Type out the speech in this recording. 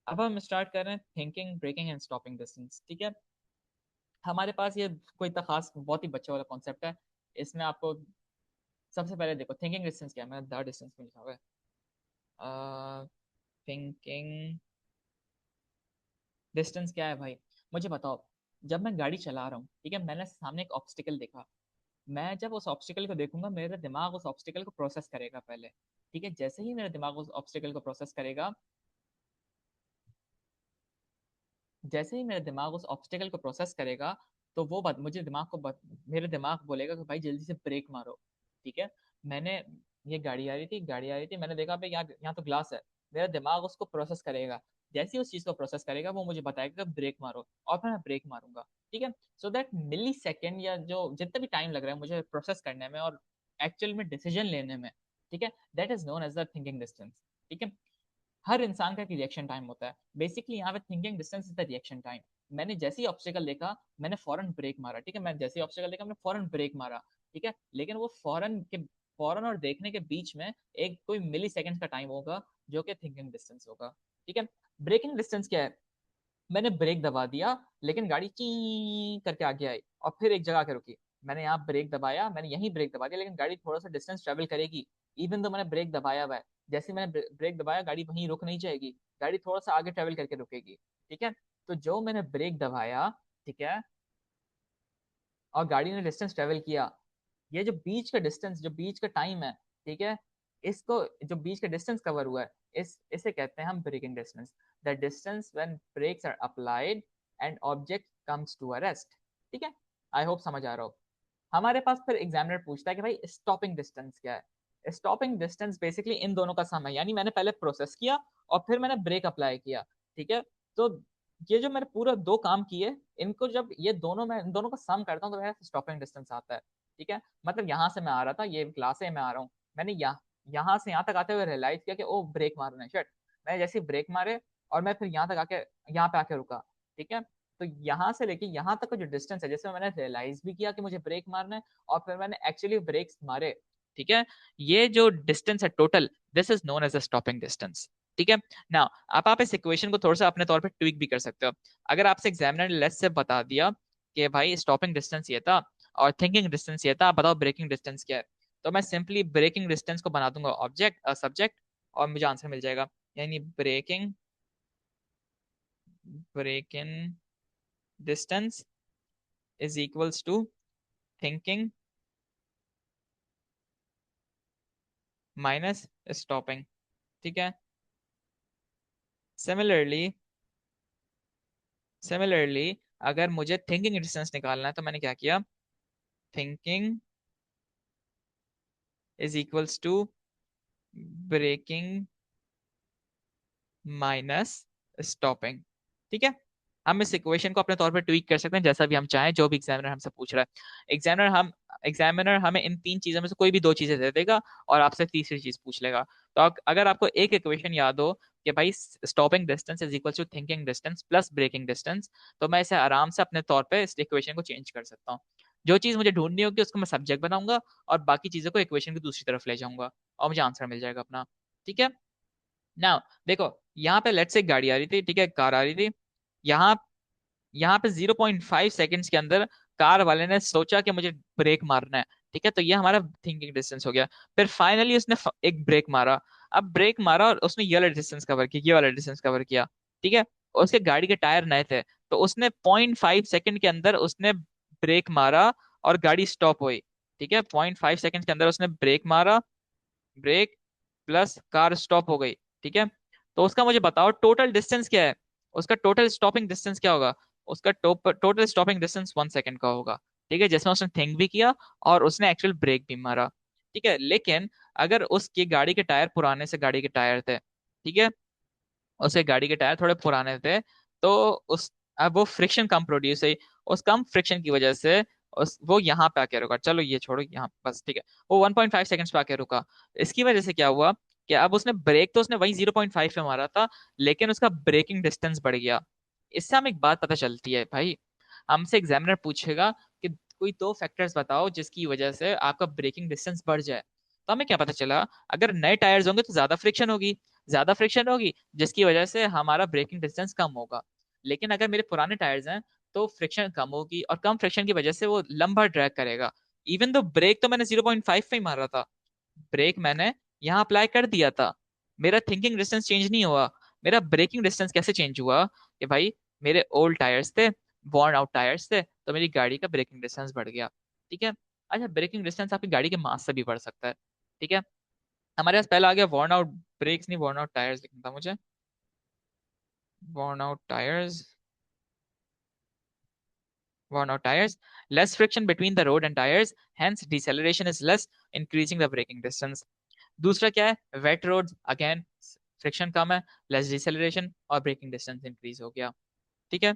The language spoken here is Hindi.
अब हम स्टार्ट कर रहे हैं thinking, braking and stopping distance. ठीक है, हमारे पास ये कोई इतना खास बहुत ही बच्चे वाला कॉन्सेप्ट है। इसमें आपको सबसे पहले देखो थिंकिंग डिस्टेंस क्या है, मैंने द डिस्टेंस में लिखा हुआ है। थिंकिंग डिस्टेंस क्या है भाई, मुझे बताओ। जब मैं गाड़ी चला रहा हूँ, ठीक है, मैंने सामने एक ऑब्स्टिकल देखा। मैं जब उस ऑब्स्टिकल को देखूंगा, मेरा दिमाग उस ऑब्स्टिकल को प्रोसेस करेगा पहले। ठीक है, जैसे ही मेरा दिमाग उस ऑब्स्टिकल को प्रोसेस करेगा, जैसे ही मेरा दिमाग उस ऑब्स्टिकल को प्रोसेस करेगा, तो वो बात मुझे मेरे दिमाग बोलेगा कि भाई जल्दी से ब्रेक मारो। ठीक है, मैंने ये गाड़ी आ रही थी, मैंने देखा भाई यहाँ यहाँ तो ग्लास है। मेरा दिमाग उसको प्रोसेस करेगा। जैसे ही उस चीज को प्रोसेस करेगा, वो मुझे बताएगा कि ब्रेक मारो, और फिर मैं ब्रेक मारूंगा। ठीक है, सो दैट मिली सेकेंड या जो जितना भी टाइम लग रहा है मुझे प्रोसेस करने में और एक्चुअल में डिसीजन लेने में, ठीक है, that is known as the thinking distance. ठीक है, हर इंसान का एक रिएक्शन टाइम होता है। बेसिकली यहाँ पे thinking distance is the reaction time. मैंने जैसे ही ऑब्स्टिकल देखा, मैंने फौरन ब्रेक मारा। ठीक है, मैं जैसे ही ऑब्स्टिकल देखा, मैंने फौरन ब्रेक मारा। ठीक है, लेकिन वो फौरन और देखने के बीच में एक कोई मिली सेकेंड का टाइम होगा, जो कि थिंकिंग डिस्टेंस होगा। ठीक है, ब्रेकिंग डिस्टेंस क्या है, मैंने ब्रेक दबा दिया, लेकिन गाड़ी ची करके आगे आई और फिर एक जगह आके रुकी। मैंने यहाँ ब्रेक दबाया, मैंने यहीं ब्रेक दबा दिया, लेकिन गाड़ी थोड़ा सा डिस्टेंस ट्रेवल करेगी। इवन तो मैंने ब्रेक दबाया हुआ है, जैसे ही मैंने ब्रेक दबाया, गाड़ी वहीं रुक नहीं जाएगी, गाड़ी थोड़ा सा आगे ट्रेवल करके रुकेगी। ठीक है, तो जो मैंने ब्रेक दबाया, ठीक है, और गाड़ी ने डिस्टेंस ट्रेवल किया, ये जो बीच का डिस्टेंस, जो बीच का टाइम है, ठीक है, इसको जो बीच का डिस्टेंस कवर हुआ है, इसे कहते हैं हम braking distance. The distance when brakes are applied and object comes to a rest. ठीक है, आई होप समझ आ रहा हो। हमारे पास फिर एग्जामिनर पूछता है कि भाई स्टॉपिंग डिस्टेंस क्या है। स्टॉपिंग डिस्टेंस बेसिकली इन दोनों का सम है, यानी मैंने पहले प्रोसेस किया और फिर मैंने ब्रेक अप्लाई किया। ठीक है, तो ये जो मैंने पूरा दो काम किए, इनको जब ये दोनों मैं इन दोनों का सम करता हूँ, तो मेरा स्टॉपिंग डिस्टेंस आता है। ठीक है, मतलब यहाँ से मैं आ रहा था, ये क्लास से मैं आ रहा हूँ, मैंने यहाँ से यहाँ तक आते हुए रियलाइज किया कि ओ ब्रेक मारना है, शट। मैं जैसे ब्रेक मारे और मैं फिर यहाँ तक आके यहाँ पे आके रुका। ठीक है, तो यहाँ से लेके यहाँ तक का जो डिस्टेंस है, जैसे मैंने रियलाइज भी किया कि मुझे ब्रेक मारना है, और फिर मैंने एक्चुअली ब्रेक्स मारे। ठीक है, ये जो डिस्टेंस है total, this is known as a stopping distance. ठीक है, नाउ आप इस इक्वेशन को थोड़ा सा अपने तौर पे ट्विक भी कर सकते हो। अगर आपसे एग्जामिनर ने लेट्स से बता दिया कि भाई स्टॉपिंग डिस्टेंस ये था और थिंकिंग डिस्टेंस ये था, आप बताओ ब्रेकिंग डिस्टेंस क्या है, तो मैं सिंपली ब्रेकिंग डिस्टेंस को बना दूंगा ऑब्जेक्ट सब्जेक्ट, और मुझे आंसर मिल जाएगा। यानी braking distance is equals to thinking minus stopping. ठीक है, सिमिलरली सिमिलरली अगर मुझे थिंकिंग डिस्टेंस निकालना है, तो मैंने क्या किया, thinking is equals to braking minus stopping. ठीक है, हम इस इक्वेशन को अपने तौर पर ट्वीक कर सकते हैं जैसा भी हम चाहें, जो भी एग्जामिनर हमसे पूछ रहा है। एग्जामिनर हमें इन तीन चीजों में से कोई भी दो चीजें दे देगा और आपसे तीसरी चीज पूछ लेगा। तो अगर आपको एक इक्वेशन याद हो कि भाई stopping distance is equal to thinking distance plus braking distance, तो मैं इसे आराम से अपने तौर पे इस इक्वेशन को चेंज कर सकता हूँ। जो चीज मुझे ढूंढनी होगी उसको मैं सब्जेक्ट बनाऊंगा, और बाकी चीजों को इक्वेशन की दूसरी तरफ ले जाऊंगा, और मुझे आंसर मिल जाएगा अपना। ठीक है, नाउ देखो, यहाँ पे लेट्स से एक गाड़ी आ रही थी, ठीक है, कार आ रही थी। यहाँ यहाँ पे 0.5 सेकंड्स के अंदर कार वाले ने सोचा कि मुझे ब्रेक मारना है। ठीक है, तो ये हमारा थिंकिंग डिस्टेंस हो गया। फिर फाइनली उसने एक ब्रेक मारा। अब ब्रेक मारा और उसने ये वाला डिस्टेंस कवर किया, ये वाला डिस्टेंस कवर किया। ठीक है, उसके गाड़ी के टायर नए थे, तो उसने 0.5 सेकंड के अंदर उसने ब्रेक मारा और गाड़ी स्टॉप हुई। ठीक है, 0.5 सेकंड के अंदर उसने ब्रेक मारा, ब्रेक प्लस कार स्टॉप हो गई। ठीक है, तो उसका मुझे बताओ टोटल डिस्टेंस क्या है, उसका टोटल स्टॉपिंग डिस्टेंस क्या होगा। उसका टोटल स्टॉपिंग डिस्टेंस 1 सेकंड का होगा। ठीक है, जिसमें उसने थिंक भी किया और उसने एक्चुअल ब्रेक भी मारा। ठीक है, लेकिन अगर उसकी गाड़ी के टायर पुराने से गाड़ी के टायर थे, ठीक है, उसके गाड़ी के टायर थोड़े पुराने थे, तो उस अब वो फ्रिक्शन कम प्रोड्यूस है। उस कम फ्रिक्शन की वजह से वो यहाँ पे आके रुका। चलो ये छोड़ो यहाँ बस, ठीक है, वो 1.5 सेकंड्स पे आके रुका। इसकी वजह से क्या हुआ कि अब उसने ब्रेक तो उसने वही 0.5 पे मारा था, लेकिन उसका ब्रेकिंग डिस्टेंस बढ़ गया। इससे हमें एक बात पता चलती है भाई, हमसे एग्जामिनर पूछेगा कि कोई दो फैक्टर्स बताओ जिसकी वजह से आपका ब्रेकिंग डिस्टेंस बढ़ जाए। तो हमें क्या पता चला, अगर नए टायर्स होंगे तो ज्यादा फ्रिक्शन होगी, ज्यादा फ्रिक्शन होगी, जिसकी वजह से हमारा ब्रेकिंग डिस्टेंस कम होगा। लेकिन अगर मेरे पुराने टायर्स हैं तो फ्रिक्शन कम होगी, और कम फ्रिक्शन की वजह से वो लंबा ड्रैग करेगा। इवन दो ब्रेक तो मैंने 0.5 पे ही मारा था, ब्रेक मैंने यहाँ अप्लाई कर दिया था, मेरा थिंकिंग डिस्टेंस चेंज नहीं हुआ। मेरा ब्रेकिंग डिस्टेंस कैसे चेंज हुआ कि भाई मेरे ओल्ड टायर्स थे, वॉर्न आउट टायर्स थे, तो मेरी गाड़ी का ब्रेकिंग डिस्टेंस बढ़ गया। ठीक है। अच्छा, ब्रेकिंग डिस्टेंस आपकी गाड़ी के मास से भी बढ़ सकता है। ठीक है। हमारे पास पहला आ गया वॉर्न आउट ब्रेक्स, नहीं वॉर्न आउट टायर्स लिखना था मुझे। Worn out tyres, worn out tires, less friction between the road and tires, hence deceleration is less, increasing the braking distance. दूसरा क्या है, वेट रोड, अगेन फ्रिक्शन कम है, लेस डिसेलरेशन और ब्रेकिंग डिस्टेंस इंक्रीज हो गया। ठीक है।